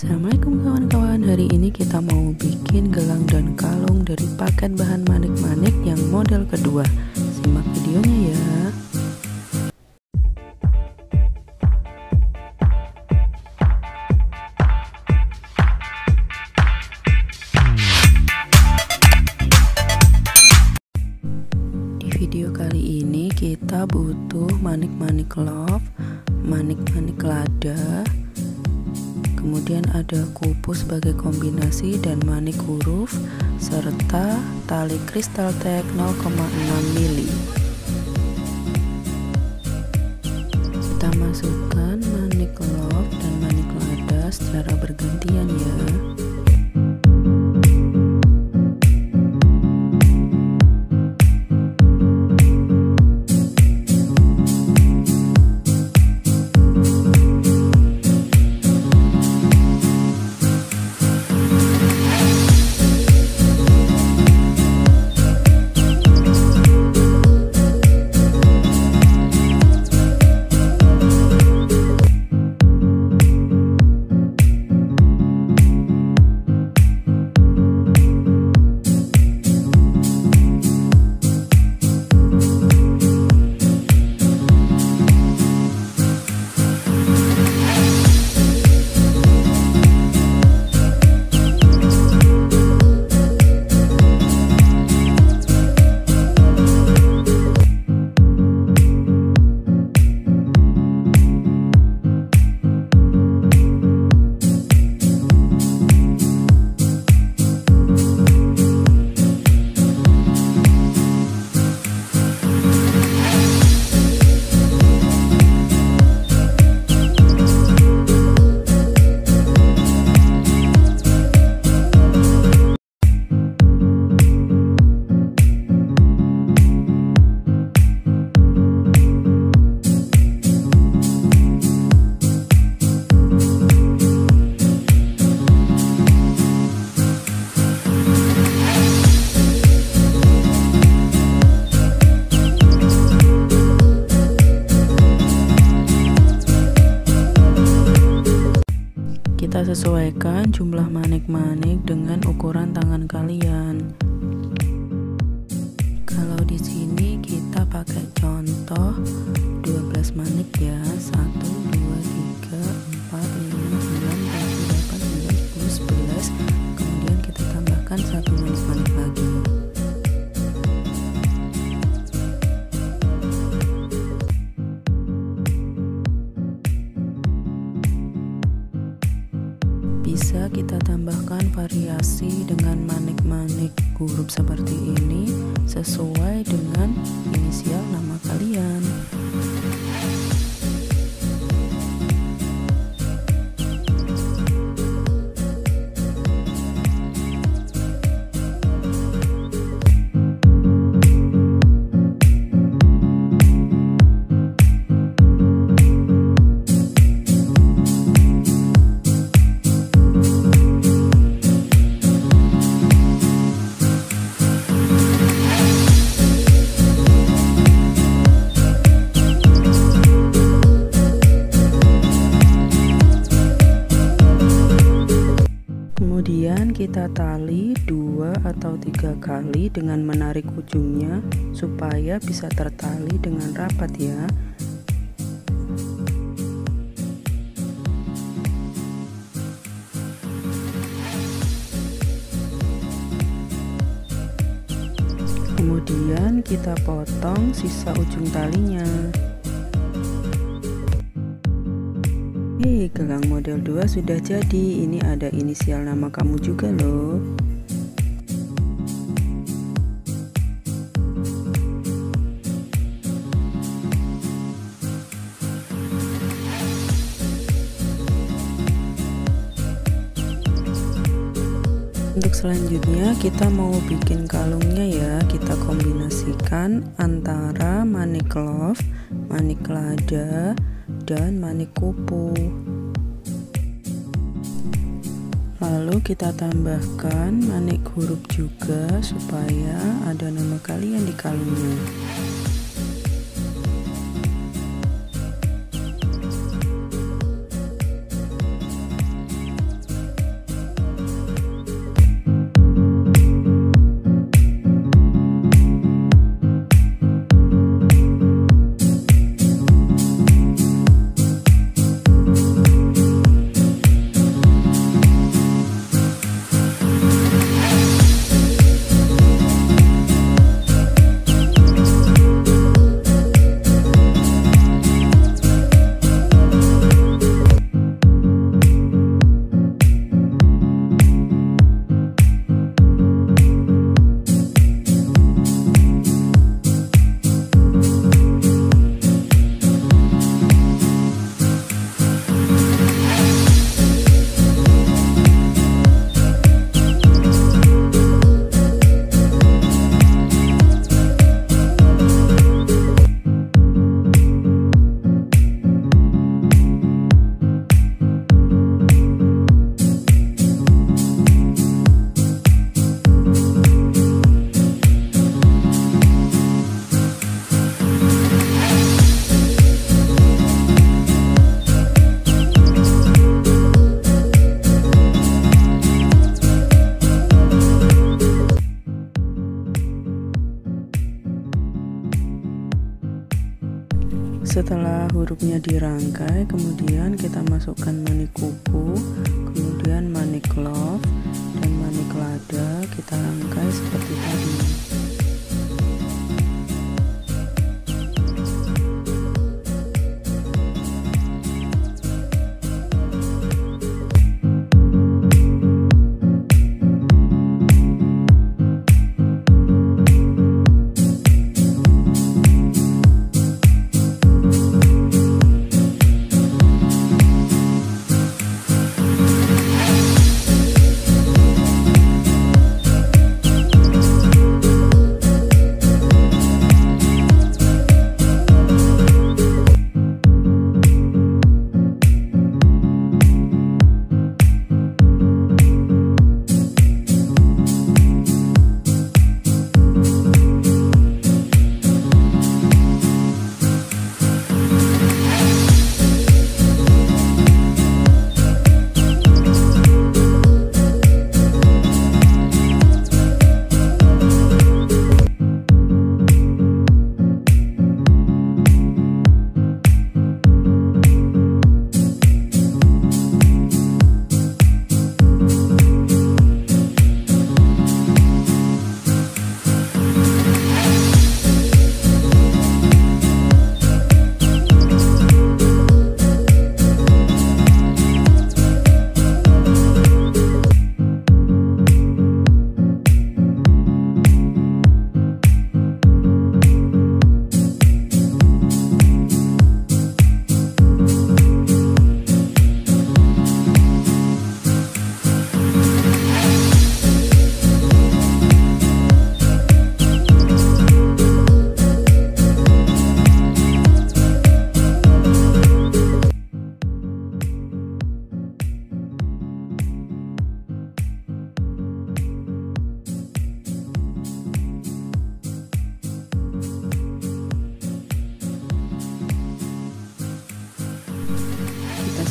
Assalamualaikum kawan-kawan, hari ini kita mau bikin gelang dan kalung dari paket bahan manik-manik yang model kedua. Simak videonya ya. Di video kali ini kita butuh manik-manik love, manik-manik lada, kemudian ada kupu sebagai kombinasi dan manik huruf, serta tali kristal tek 0,6 mili. Kita masukkan manik love dan manik lada secara bergantian ya. Kita sesuaikan jumlah manik-manik dengan ukuran tangan kalian. Kalau di sini kita pakai contoh 12 manik ya. 1 2 3 4 5 6 7 8 9 10 11. Kemudian kita tambahkan 1 manik-manik lagi. Bisa kita tambahkan variasi dengan manik-manik huruf seperti ini sesuai dengan inisial nama kalian. Kemudian kita tali 2 atau 3 kali dengan menarik ujungnya supaya bisa tertali dengan rapat ya. Kemudian kita potong sisa ujung talinya. Gelang model 2 sudah jadi. Ini ada inisial nama kamu juga loh. Untuk selanjutnya kita mau bikin kalungnya ya. Kita kombinasikan antara manik love, manik lada, dan manik kupu. Lalu kita tambahkan manik huruf juga supaya ada nama kalian di kalungnya. Setelah hurufnya dirangkai, kemudian kita masukkan manik kuku, kemudian manik love dan manik lada, kita rangkai seperti tadi.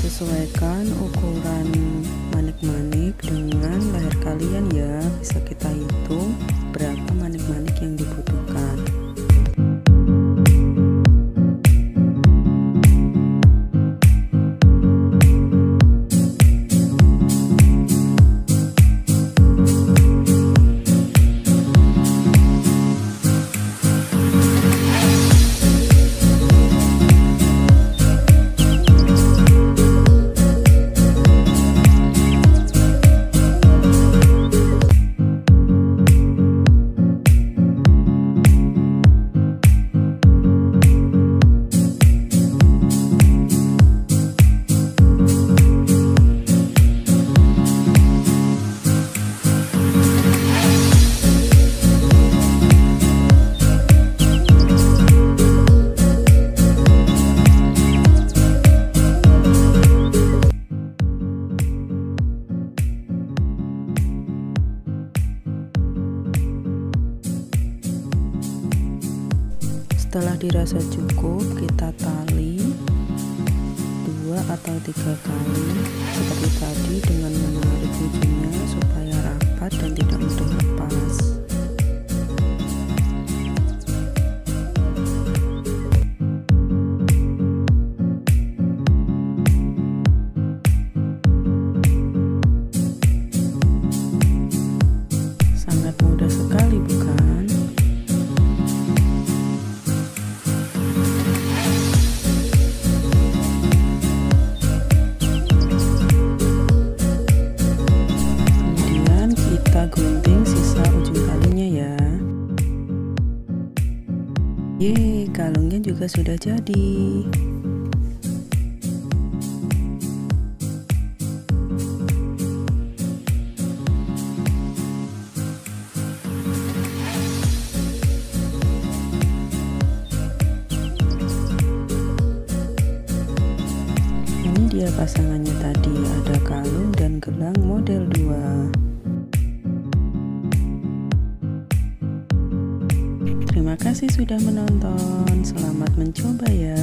Sesuaikan ukuran manik-manik dengan lahir kalian ya, bisa kita hitung berapa manik-manik yang dibutuhkan. Setelah dirasa cukup, kita tali 2 atau 3 kali seperti tadi dengan menarik ujungnya supaya rapat dan tidak mudah lepas. Sangat mudah sekali, bukan? Gunting sisa ujung talinya ya. Yeay, kalungnya juga sudah jadi. Ini dia pasangannya tadi, ada kalung dan gelang model 2. Terima kasih sudah menonton. Selamat mencoba ya.